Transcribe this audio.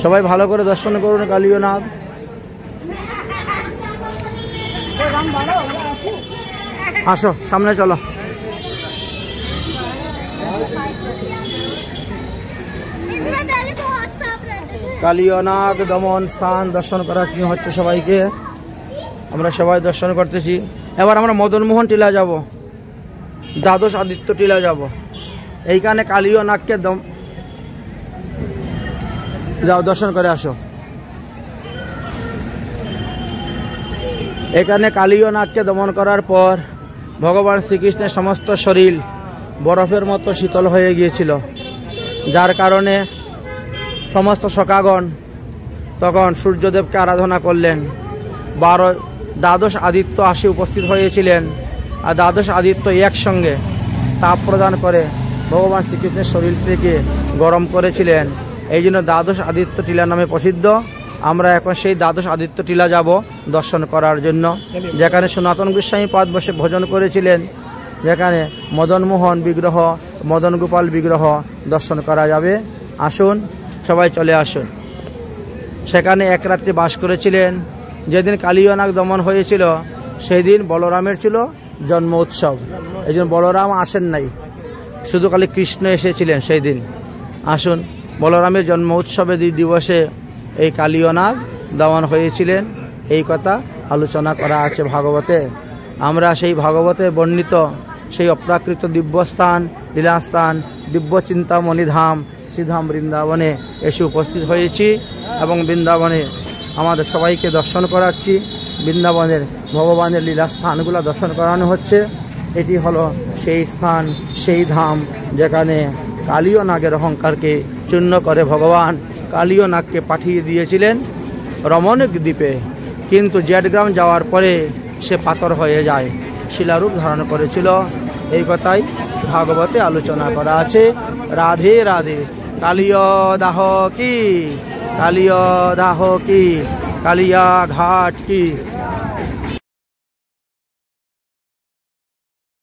সবাই ভালো করে দর্শন করুন কালীয় নাগ। আসো সামনে চলো। কালীয় নাগ দমন স্থান দর্শন করা কি হচ্ছে সবাইকে, আমরা সবাই দর্শন করতেছি। এবার আমরা মদনমোহন টিলা যাব, দ্বাদশ আদিত্য টিলা যাব। এইখানে কালীয় নাগকে যাও দর্শন করে আসো। এখানে কালীয় নাগকে দমন করার পর ভগবান শ্রীকৃষ্ণের সমস্ত শরীর বরফের মতো শীতল হয়ে গিয়েছিল, যার কারণে সমস্ত সখাগণ তখন সূর্যদেবকে আরাধনা করলেন। দ্বাদশ আদিত্য আসে উপস্থিত হয়েছিলেন, আর দ্বাদশ আদিত্য একসঙ্গে তাপ প্রদান করে ভগবান শ্রীকৃষ্ণের শরীরটিকে গরম করেছিলেন। এই জন্য দ্বাদশ আদিত্য টিলা নামে প্রসিদ্ধ। আমরা এখন সেই দ্বাদশ আদিত্য টিলা যাব দর্শন করার জন্য, যেখানে সনাতন গোস্বামী পাদ বসে ভোজন করেছিলেন, যেখানে মদনমোহন বিগ্রহ, মদন গোপাল বিগ্রহ দর্শন করা যাবে। আসুন সবাই চলে আসুন। সেখানে এক রাত্রি বাস করেছিলেন। যেদিন কালীয় নাগ দমন হয়েছিল সেই দিন বলরামের ছিল জন্ম উৎসব, এই জন্য বলরাম আসেন নাই, শুধু খালি কৃষ্ণ এসেছিলেন সেই দিন। আসুন, বলরামের জন্ম উৎসবে দিবসে এই কালীয় নাগ দমন হয়েছিলেন, এই কথা আলোচনা করা আছে ভাগবতে। আমরা সেই ভাগবতে বর্ণিত সেই অপ্রাকৃত দিব্যস্থান, লীলাস্থান, দিব্য চিন্তামণি ধাম শ্রীধাম বৃন্দাবনে এসে উপস্থিত হয়েছি এবং বৃন্দাবনে আমাদের সবাইকে দর্শন করাচ্ছি। বৃন্দাবনের ভগবানের লীলাস্থানগুলো দর্শন করানো হচ্ছে। এটি হলো সেই স্থান, সেই ধাম যেখানে কালীয় নাগের অহংকারকে চূর্ণ করে ভগবান কালীয় নাগকে পাঠিয়ে দিয়েছিলেন রমণীক দ্বীপে, কিন্তু জেটগ্রাম যাওয়ার পরে সে পাথর হয়ে যায়, শিলারূপ ধারণ করেছিল। এই কথাই ভাগবতে আলোচনা করা আছে। রাধে রাধে। কালীয় দাহ কি, কালীয় দাহ কি, কালিয়া ঘাট কি,